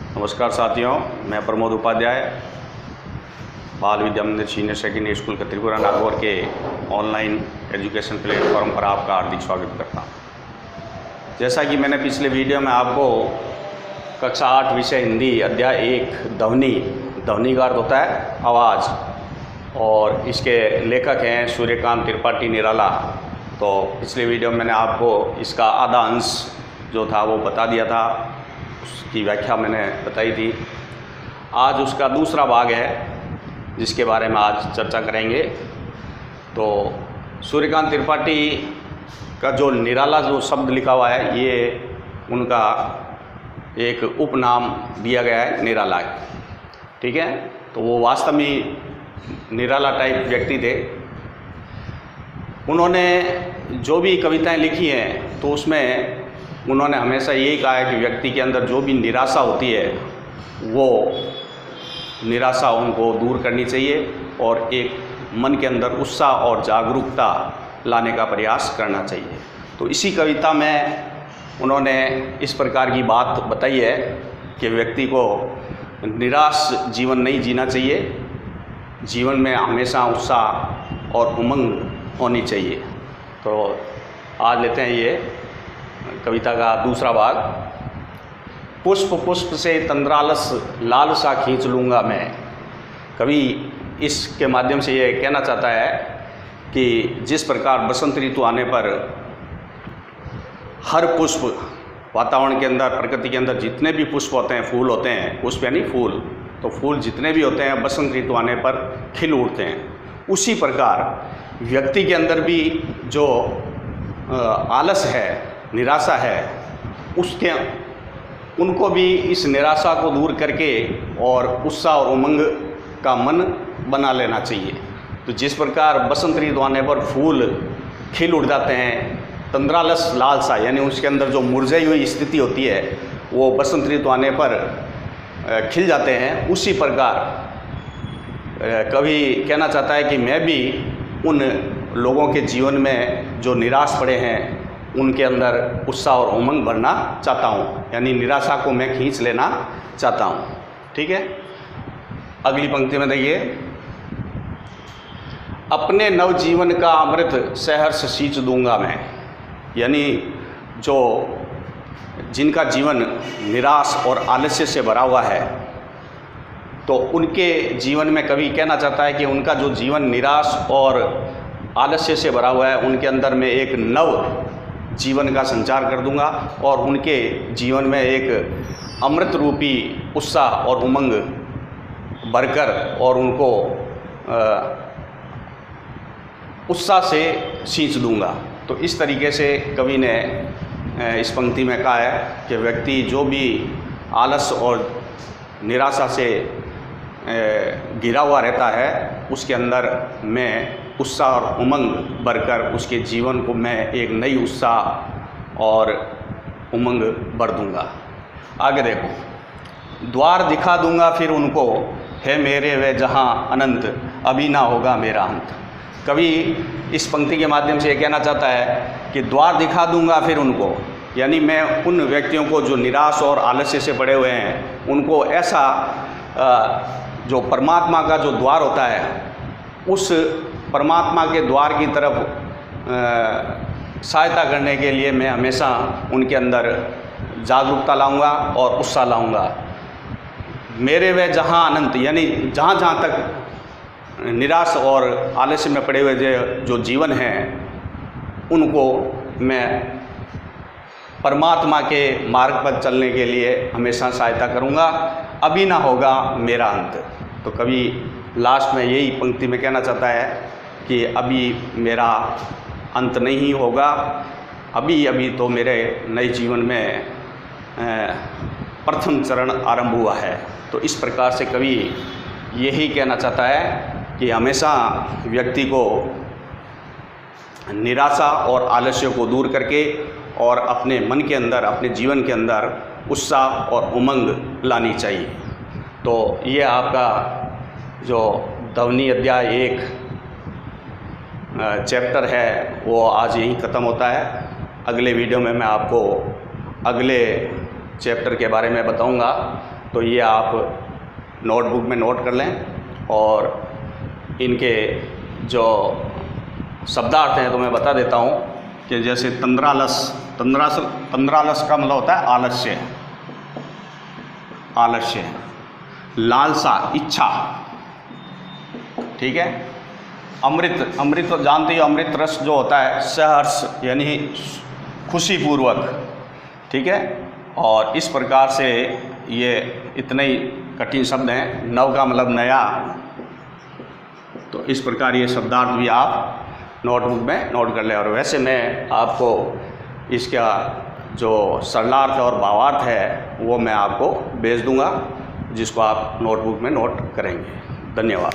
नमस्कार साथियों, मैं प्रमोद उपाध्याय बाल विद्या मंदिर सीनियर सेकेंडरी स्कूल का त्रिपुरा नागौर के ऑनलाइन एजुकेशन प्लेटफॉर्म पर आपका हार्दिक स्वागत करता हूँ। जैसा कि मैंने पिछले वीडियो में आपको कक्षा 8 विषय हिंदी अध्याय 1 ध्वनि का अर्थ होता है आवाज़, और इसके लेखक हैं सूर्यकांत त्रिपाठी निराला। तो पिछले वीडियो में मैंने आपको इसका आधा अंश जो था वो बता दिया था, उसकी व्याख्या मैंने बताई थी। आज उसका दूसरा भाग है जिसके बारे में आज चर्चा करेंगे। तो सूर्यकांत त्रिपाठी का जो निराला जो शब्द लिखा हुआ है, ये उनका एक उपनाम दिया गया है, निराला। ठीक है, तो वो वास्तव में निराला टाइप व्यक्ति थे। उन्होंने जो भी कविताएं लिखी हैं तो उसमें उन्होंने हमेशा यही कहा है कि व्यक्ति के अंदर जो भी निराशा होती है वो निराशा उनको दूर करनी चाहिए और एक मन के अंदर उत्साह और जागरूकता लाने का प्रयास करना चाहिए। तो इसी कविता में उन्होंने इस प्रकार की बात बताई है कि व्यक्ति को निराश जीवन नहीं जीना चाहिए, जीवन में हमेशा उत्साह और उमंग होनी चाहिए। तो आज लेते हैं ये कविता का दूसरा भाग। पुष्प पुष्प से तंद्रालस लालसा खींच लूँगा मैं। कवि इसके माध्यम से ये कहना चाहता है कि जिस प्रकार बसंत ऋतु आने पर हर पुष्प वातावरण के अंदर, प्रकृति के अंदर जितने भी पुष्प होते हैं, फूल होते हैं, पुष्प यानी फूल, तो फूल जितने भी होते हैं बसंत ऋतु आने पर खिल उठते हैं। उसी प्रकार व्यक्ति के अंदर भी जो आलस है, निराशा है, उनको भी इस निराशा को दूर करके और उत्साह और उमंग का मन बना लेना चाहिए। तो जिस प्रकार बसंत ऋतु आने पर फूल खिल उठ जाते हैं, तंद्रालस लालसा यानी उसके अंदर जो मुरझाई हुई स्थिति होती है वो बसंत ऋतु आने पर खिल जाते हैं, उसी प्रकार कवि कहना चाहता है कि मैं भी उन लोगों के जीवन में जो निराश पड़े हैं उनके अंदर उत्साह और उमंग भरना चाहता हूँ, यानी निराशा को मैं खींच लेना चाहता हूँ। ठीक है, अगली पंक्ति में देखिए, अपने नवजीवन का अमृत सहर्ष सींच दूंगा मैं। यानी जो जिनका जीवन निराश और आलस्य से भरा हुआ है, तो उनके जीवन में कवि कहना चाहता है कि उनका जो जीवन निराश और आलस्य से भरा हुआ है, उनके अंदर में एक नव जीवन का संचार कर दूंगा और उनके जीवन में एक अमृत रूपी उत्साह और उमंग भरकर और उनको उत्साह से सींच दूंगा। तो इस तरीके से कवि ने इस पंक्ति में कहा है कि व्यक्ति जो भी आलस और निराशा से घिरा हुआ रहता है उसके अंदर मैं उत्साह और उमंग भरकर उसके जीवन को मैं एक नई उत्साह और उमंग भर दूंगा। आगे देखो, द्वार दिखा दूंगा फिर उनको, है मेरे वे जहां अनंत, अभी ना होगा मेरा अंत। कवि इस पंक्ति के माध्यम से ये कहना चाहता है कि द्वार दिखा दूंगा फिर उनको, यानी मैं उन व्यक्तियों को जो निराश और आलस्य से पड़े हुए हैं उनको ऐसा जो परमात्मा का जो द्वार होता है उस परमात्मा के द्वार की तरफ सहायता करने के लिए मैं हमेशा उनके अंदर जागरूकता लाऊंगा और उत्साह लाऊंगा। मेरे वे जहां अनंत, यानी जहां जहां तक निराश और आलस्य में पड़े हुए जो जीवन हैं उनको मैं परमात्मा के मार्ग पर चलने के लिए हमेशा सहायता करूंगा, अभी ना होगा मेरा अंत। तो कभी लास्ट में यही पंक्ति में कहना चाहता है कि अभी मेरा अंत नहीं होगा, अभी अभी तो मेरे नए जीवन में प्रथम चरण आरंभ हुआ है। तो इस प्रकार से कवि यही कहना चाहता है कि हमेशा व्यक्ति को निराशा और आलस्य को दूर करके और अपने मन के अंदर, अपने जीवन के अंदर उत्साह और उमंग लानी चाहिए। तो ये आपका जो ध्वनि अध्याय 1 चैप्टर है वो आज यहीं ख़त्म होता है। अगले वीडियो में मैं आपको अगले चैप्टर के बारे में बताऊंगा। तो ये आप नोटबुक में नोट कर लें। और इनके जो शब्दार्थ हैं तो मैं बता देता हूँ कि जैसे तंद्रालस का मतलब होता है आलस्य, आलस्य। लालसा इच्छा, ठीक है। अमृत, अमृत तो जानते ही, अमृत रस जो होता है सहर्ष यानी खुशीपूर्वक, ठीक है। और इस प्रकार से ये इतने ही कठिन शब्द हैं। नव का मतलब नया, तो इस प्रकार ये शब्दार्थ भी आप नोटबुक में नोट कर लें। और वैसे मैं आपको इसका जो सरलार्थ और भावार्थ है वो मैं आपको भेज दूंगा, जिसको आप नोटबुक में नोट करेंगे। धन्यवाद।